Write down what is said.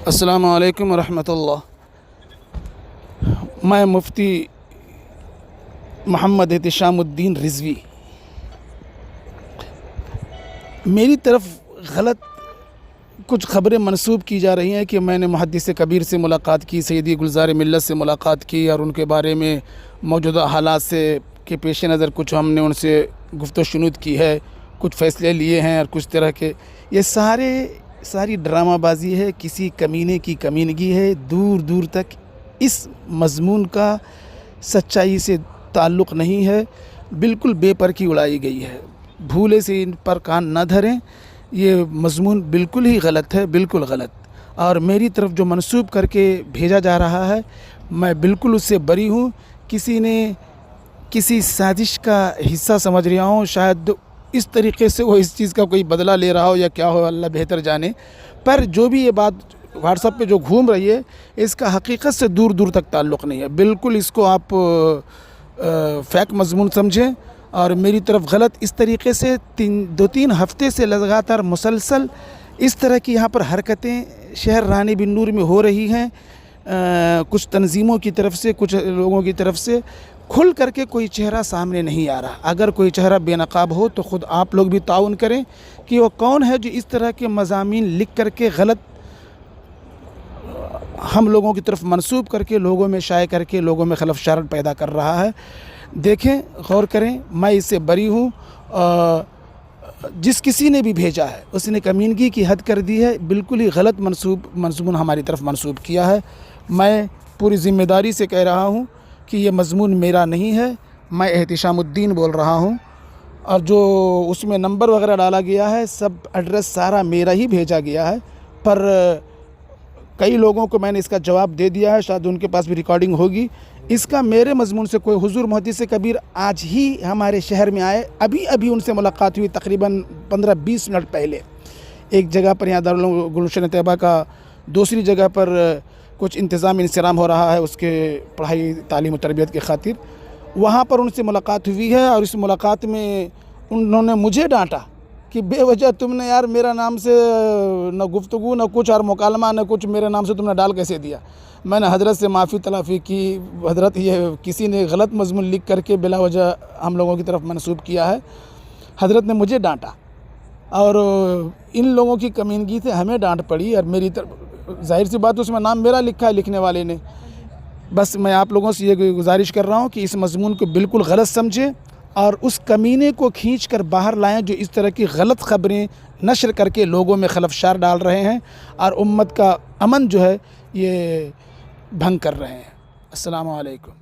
अस्सलामु अलैकुम रहमतुल्लाह। मैं मुफ्ती मोहम्मद एहतिशामुद्दीन रिज़वी। मेरी तरफ गलत कुछ ख़बरें मंसूब की जा रही हैं कि मैंने मुहद्दिस कबीर से मुलाकात की, सैयदी गुलज़ार मिल्लत से मुलाकात की और उनके बारे में मौजूदा हालात से के पेश नज़र कुछ हमने उनसे गुफ्त शुनूद की है, कुछ फ़ैसले लिए हैं और कुछ तरह के ये सारी ड्रामाबाजी है, किसी कमीने की कमीनगी है। दूर दूर तक इस मज़मून का सच्चाई से ताल्लुक़ नहीं है, बिल्कुल बेपर की उड़ाई गई है। भूले से इन पर कान न धरें, ये मज़मून बिल्कुल ही गलत है, बिल्कुल गलत। और मेरी तरफ जो मंसूब करके भेजा जा रहा है, मैं बिल्कुल उससे बरी हूँ। किसी ने किसी साजिश का हिस्सा समझ रहा हूँ, शायद इस तरीक़े से वो इस चीज़ का कोई बदला ले रहा हो या क्या हो, अल्लाह बेहतर जाने। पर जो भी ये बात व्हाट्सएप पे जो घूम रही है, इसका हकीकत से दूर दूर तक ताल्लुक़ नहीं है। बिल्कुल इसको आप फेक मज़मून समझें और मेरी तरफ गलत इस तरीक़े से 2-3 हफ़्ते से लगातार मुसलसल इस तरह की यहाँ पर हरकतें शहर रानी बिन नूर में हो रही हैं। कुछ तंजीमों की तरफ से, कुछ लोगों की तरफ से खुल करके कोई चेहरा सामने नहीं आ रहा। अगर कोई चेहरा बेनकाब हो तो ख़ुद आप लोग भी ताउन करें कि वो कौन है जो इस तरह के मज़ामीन लिख करके गलत हम लोगों की तरफ मंसूब करके लोगों में शाये करके लोगों में खलफशारत पैदा कर रहा है। देखें, गौर करें, मैं इससे बरी हूँ। जिस किसी ने भी भेजा है उसने कमीनगी की हद कर दी है, बिल्कुल ही गलत मंसूबन हमारी तरफ मंसूब किया है। मैं पूरी ज़िम्मेदारी से कह रहा हूँ कि ये मज़मून मेरा नहीं है, मैं एहतिशामुद्दीन बोल रहा हूँ। और जो उसमें नंबर वगैरह डाला गया है, सब एड्रेस सारा मेरा ही भेजा गया है। पर कई लोगों को मैंने इसका जवाब दे दिया है, शायद उनके पास भी रिकॉर्डिंग होगी। इसका मेरे मज़मून से कोई हुज़ूर मुहद्दिस कबीर आज ही हमारे शहर में आए, अभी उनसे मुलाकात हुई तकरीबन 15-20 मिनट पहले। एक जगह पर यहाँ दारुल गुलशन तैयबा का, दूसरी जगह पर कुछ इंतज़ाम इंसराम हो रहा है उसके पढ़ाई तालीम और तरबियत की खातिर। वहाँ पर उनसे मुलाकात हुई है और इस मुलाकात में उन्होंने मुझे डांटा कि बेवजह तुमने यार मेरा नाम से न गुफ्तगू न कुछ और मुकालमा न कुछ, मेरे नाम से तुमने डाल कैसे दिया। मैंने हज़रत से माफ़ी तलाफ़ी की, हज़रत ये किसी ने गलत मज़मून लिख करके बिला वजह हम लोगों की तरफ मंसूब किया है। हज़रत ने मुझे डांटा और इन लोगों की कमीनगी से हमें डांट पड़ी और मेरी तरफ ज़ाहिर सी बात उसमें नाम मेरा लिखा है लिखने वाले ने। बस मैं आप लोगों से ये गुजारिश कर रहा हूँ कि इस मज़मून को बिल्कुल गलत समझें और उस कमीने को खींच कर बाहर लाएं जो इस तरह की गलत ख़बरें नशर करके लोगों में खलफशार डाल रहे हैं और उम्मत का अमन जो है ये भंग कर रहे हैं। अस्सलामु अलैकुम।